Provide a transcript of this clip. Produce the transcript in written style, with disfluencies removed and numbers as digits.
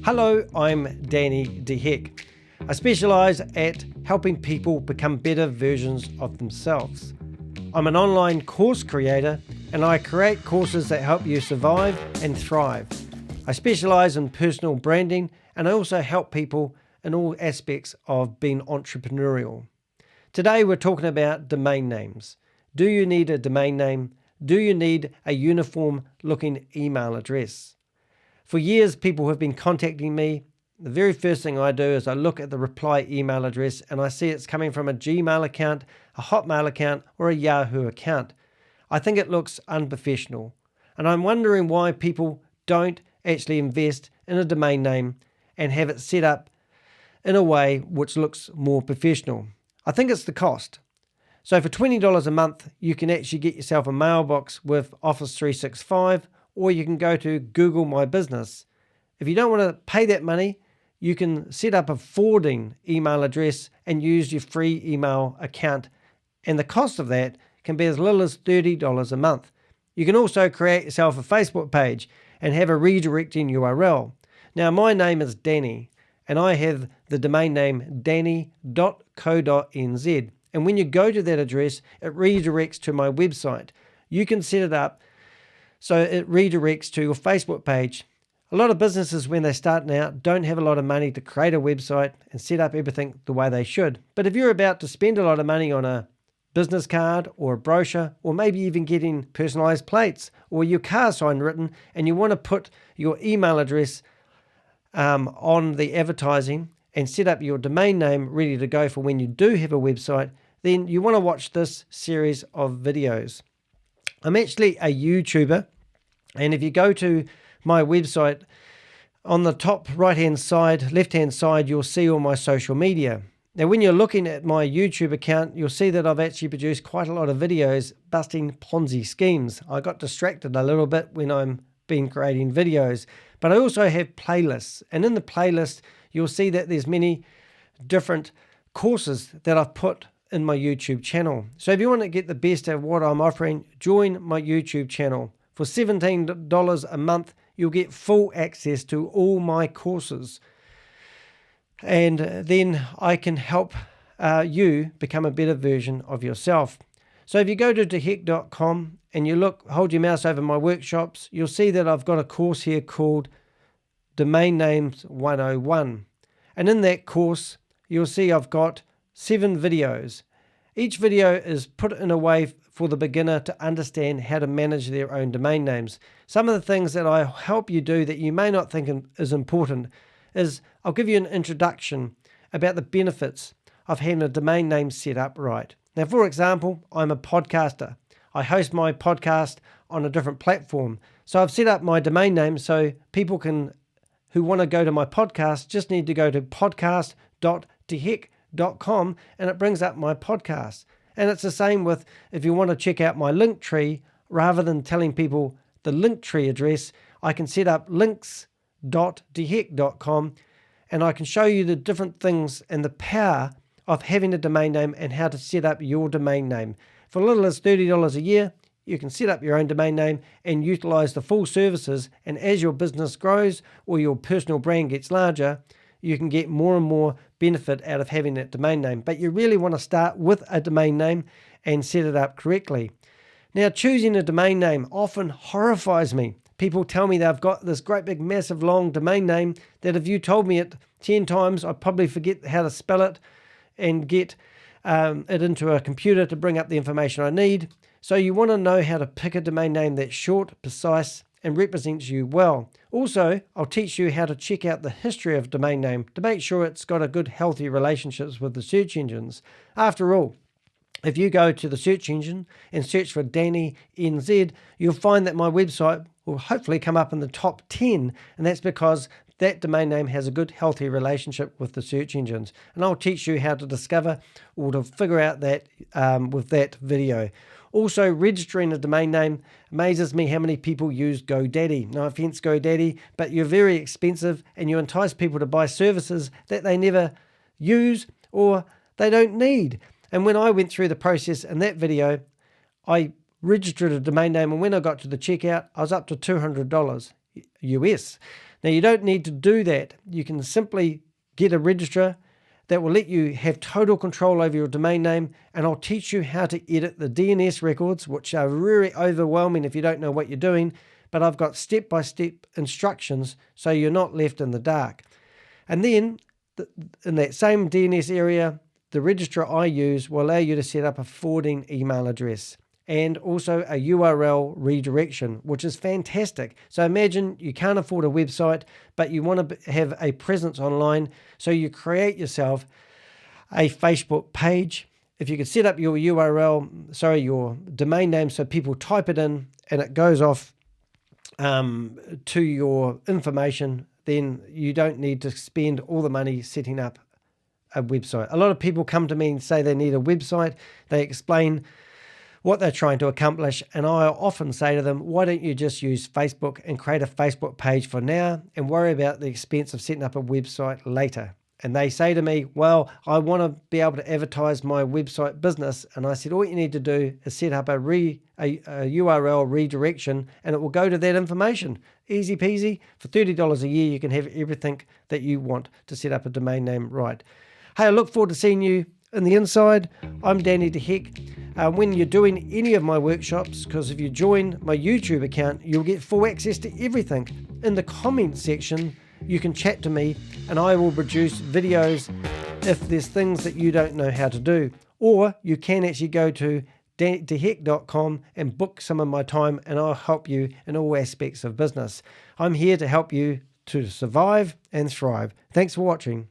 Hello, I'm Danny DeHeck. I specialise at helping people become better versions of themselves. I'm an online course creator and I create courses that help you survive and thrive. I specialise in personal branding and I also help people in all aspects of being entrepreneurial. Today we're talking about domain names. Do you need a domain name? Do you need a uniform looking email address? For years, people have been contacting me. The very first thing I do is I look at the reply email address and I see it's coming from a Gmail account, a Hotmail account, or a Yahoo account. I think it looks unprofessional. And I'm wondering why people don't actually invest in a domain name and have it set up in a way which looks more professional. I think it's the cost. So for $20 a month, you can actually get yourself a mailbox with Office 365, or you can go to Google My Business. If you don't want to pay that money, you can set up a forwarding email address and use your free email account. And the cost of that can be as little as $30 a month. You can also create yourself a Facebook page and have a redirecting URL. Now, my name is Danny, and I have the domain name danny.co.nz. And when you go to that address, it redirects to my website. You can set it up so it redirects to your Facebook page. A lot of businesses, when they're starting out, don't have a lot of money to create a website and set up everything the way they should. But if you're about to spend a lot of money on a business card or a brochure, or maybe even getting personalized plates or your car sign written, and you want to put your email address on the advertising and set up your domain name ready to go for when you do have a website, then you want to watch this series of videos. I'm actually a YouTuber, and if you go to my website, on the top right-hand side, left-hand side, you'll see all my social media. Now, when you're looking at my YouTube account, you'll see that I've actually produced quite a lot of videos busting Ponzi schemes. I got distracted a little bit when I'm been creating videos, but I also have playlists, and in the playlist, you'll see that there's many different courses that I've put in my YouTube channel. So if you want to get the best of what I'm offering, join my YouTube channel. For $17 a month, you'll get full access to all my courses. And then I can help you become a better version of yourself. So if you go to deheck.com and you hold your mouse over my workshops, you'll see that I've got a course here called Domain Names 101. And in that course, you'll see I've got 7 videos. Each video is put in a way for the beginner to understand how to manage their own domain names. Some of the things that I help you do that you may not think is important is I'll give you an introduction about the benefits of having a domain name set up right. Now, for example, I'm a podcaster. I host my podcast on a different platform. So I've set up my domain name so people who want to go to my podcast just need to go to podcast.deheck.com and it brings up my podcast. And it's the same with if you want to check out my link tree, rather than telling people the link tree address, I can set up links.deheck.com and I can show you the different things and the power of having a domain name and how to set up your domain name. For as little as $30 a year, you can set up your own domain name and utilize the full services. And as your business grows or your personal brand gets larger, you can get more and more benefit out of having that domain name. But you really want to start with a domain name and set it up correctly. Now, choosing a domain name often horrifies me. People tell me they've got this great big massive long domain name that if you told me it 10 times, I'd probably forget how to spell it and get it into a computer to bring up the information I need. So you want to know how to pick a domain name that's short, precise, and represents you well. Also, I'll teach you how to check out the history of domain name to make sure it's got a good, healthy relationships with the search engines. After all, if you go to the search engine and search for Danny NZ, you'll find that my website will hopefully come up in the top 10, and that's because that domain name has a good, healthy relationship with the search engines. And I'll teach you how to discover or to figure out that with that video. Also, registering a domain name amazes me how many people use GoDaddy. No offense, GoDaddy, but you're very expensive and you entice people to buy services that they never use or they don't need. And when I went through the process in that video, I registered a domain name, and when I got to the checkout, I was up to $200 US. Now, you don't need to do that. You can simply get a registrar that will let you have total control over your domain name, and I'll teach you how to edit the DNS records, which are really overwhelming if you don't know what you're doing, but I've got step-by-step instructions so you're not left in the dark. And then, in that same DNS area, the registrar I use will allow you to set up a forwarding email address and also a URL redirection, which is fantastic. So imagine you can't afford a website, but you want to have a presence online, so you create yourself a Facebook page. If you could set up your your domain name, so people type it in and it goes off to your information, then you don't need to spend all the money setting up a website. A lot of people come to me and say they need a website. They explain what they're trying to accomplish, and I often say to them, why don't you just use Facebook and create a Facebook page for now and worry about the expense of setting up a website later? And they say to me, well, I want to be able to advertise my website business. And I said, all you need to do is set up a URL redirection, and it will go to that information. Easy peasy. For $30 a year, you can have everything that you want to set up a domain name right. Hey, I look forward to seeing you in the inside. I'm Danny DeHeck. When you're doing any of my workshops, because if you join my YouTube account, you'll get full access to everything. In the comments section, you can chat to me and I will produce videos if there's things that you don't know how to do. Or you can actually go to deheck.com and book some of my time, and I'll help you in all aspects of business. I'm here to help you to survive and thrive. Thanks for watching.